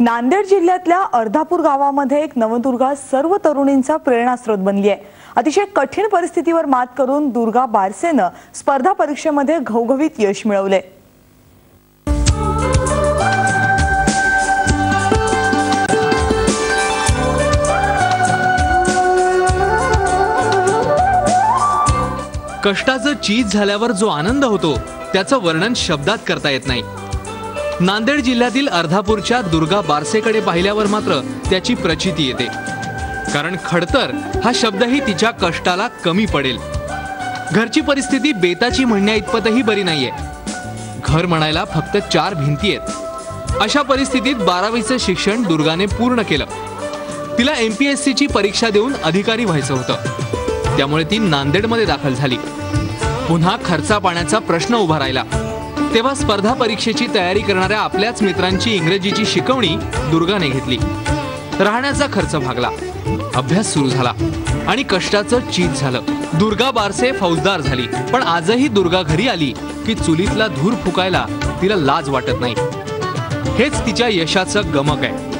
नांदेड जिल्ह्यातल्या अर्धापूर गावामध्ये एक नवदुर्गा सर्व तरुणींचा प्रेरणास्रोत बनली आहे। अतिशय कठीण परिस्थितीवर मात करून दुर्गा बारसेनं स्पर्धा परीक्षेमध्ये घवघवीत यश मिळवले। कष्टाचं चीज झाल्यावर जो आनंद होतो त्याचं वर्णन शब्दात करता येत नाही। नांदेड जिल्ह्यातील अर्धापूरच्या दुर्गा बारसेकडे पाहिल्यावर मात्र त्याची प्रचिती येते, कारण खडतर हा शब्दही तिच्या कष्टाला कमी पडेल। घरची परिस्थिती बेताची म्हणण्या इतपतही बरी नाहीये। घर म्हणायला फक्त 4 भिंती आहेत। अशा परिस्थितीत 12वीचं शिक्षण दुर्गाने पूर्ण केलं। तिला MPSC ची परीक्षा देऊन अधिकारी व्हायचं होतं, त्यामुळे ती नांदेडमध्ये दाखल झाली। पुन्हा खर्चा पाण्याचा प्रश्न उभा राहिला, तेव्हा स्पर्धा परीक्षेची तयारी करणाऱ्या आपल्याच मित्रांची इंग्रजीची शिकवणी दुर्गाने घेतली। राहण्याचा खर्च भागला, अभ्यास सुरू झाला आणि कष्टाचं चीज झालं। दुर्गा बारसे फौजदार झाली, पण आजही दुर्गा घरी आली की चुलीतला धूर फुकायला तिला लाज वाटत नाही। हेच तिच्या यशाचं गमक आहे।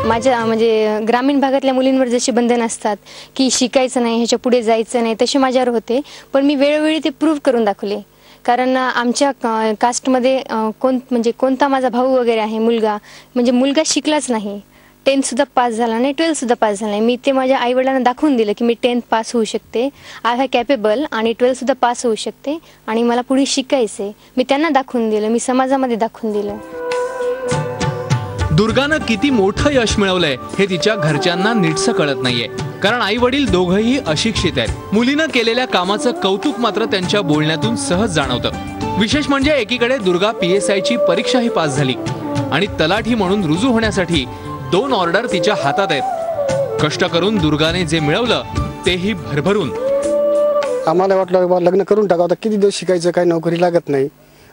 माझ्या ग्रामीण भागातल्या मुलींवर जशी बंधन असतात की शिकायचं नाही, ह्याच्या पुढे जायचं नाही, तसे माझ्यावर होते। पण मी वेळोवेळी ते प्रूव्ह करून दाखवले, कारण आमच्या कास्टमध्ये कोणता माझा भाऊ वगैरे आहे मुलगा शिकलाच नाही, 10th सुद्धा पास झाला नाही, 12th सुद्धा पास झाला नाही। मी ते माझ्या आईवडिलांना दाखवून दिलं की मी 10th पास होऊ शकते, आय हॅव कॅपेबल, आणि 12th सुद्धा पास होऊ शकते आणि मला पुढे शिकायचे। मी त्यांना दाखवून दिलं, मी समाजामध्ये दाखवून दिलं। दुर्गानं किती मोठं यश मिळवलंय हे तिच्या घरच्यांना नीटसं कळत नाहीये, कारण आई वडील दोघंही अशिक्षित आहेत। मुलीनं केलेल्या कामाचं कौतुक मात्र त्यांच्या बोलण्यातून सहज जाणवतं। विशेष म्हणजे एकीकडे दुर्गा PSI ची परीक्षाही पास झाली आणि तलाठी म्हणून रुजू होण्यासाठी 2 ऑर्डर तिच्या हातात आहेत। कष्ट करून दुर्गाने जे मिळवलं तेही भरभरून। आम्हाला वाटलं बाबा लग्न करून टाकावं, आता किती दिवस शिकायचं, काही नोकरी लागत नाही,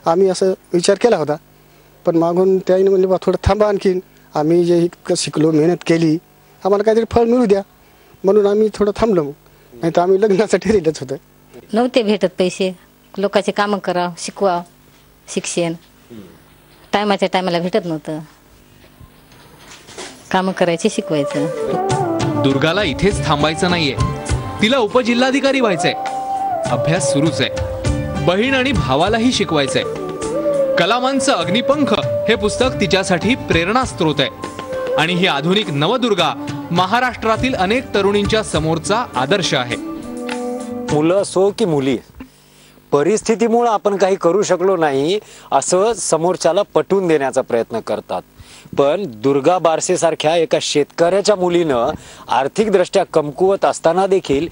आम्ही असं विचार केला होता। पण मागून त्याने म्हणले बा थोडं थांबा आणखीन, आम्ही जे शिकलो, मेहनत केली, आम्हाला काहीतरी फळ मिळू द्या, म्हणून आम्ही थोडं थांबलो। नाही तर आम्ही लग्नासाठी रेडीच होतं। नव्हते भेटत पैसे, लोकांचे कामं करा, शिकवा, शिक्षण टायमाच्या टायमाला भेटत नव्हतं, कामं करायचे, शिकवायचं। दुर्गाला इथेच थांबायचं नाहीये, तिला उपजिल्हाधिकारी व्हायचंय। अभ्यास सुरूच आहे, बहीण आणि भावालाही शिकवायचंय। कलामांचं अग्निपंख हे पुस्तक तिच्यासाठी प्रेरणास्त्रोत आहे आणि ही आधुनिक नवदुर्गा महाराष्ट्रातील अनेक तरुणींच्या समोरचा आदर्श आहे। मुलं असो की मुली, परिस्थितीमुळे आपण काही करू शकलो नाही असं समोरच्याला पटवून देण्याचा प्रयत्न करतात। पण दुर्गा बारसे सारख्या एका शेतकऱ्याच्या मुलीनं आर्थिकदृष्ट्या कमकुवत असताना देखील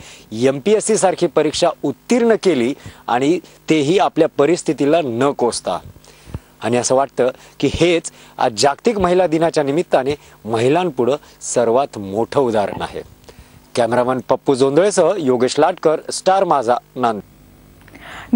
MPSC सारखी परीक्षा उत्तीर्ण केली, आणि तेही आपल्या परिस्थितीला न कोसता। आणि असं वाटतं की हेच आज जागतिक महिला दिनाच्या निमित्ताने महिलांपुढे सर्वात मोठं उदाहरण आहे। कॅमेरामन पप्पू जोंधळेसह योगेश लाटकर, स्टार माझा, नांदेड।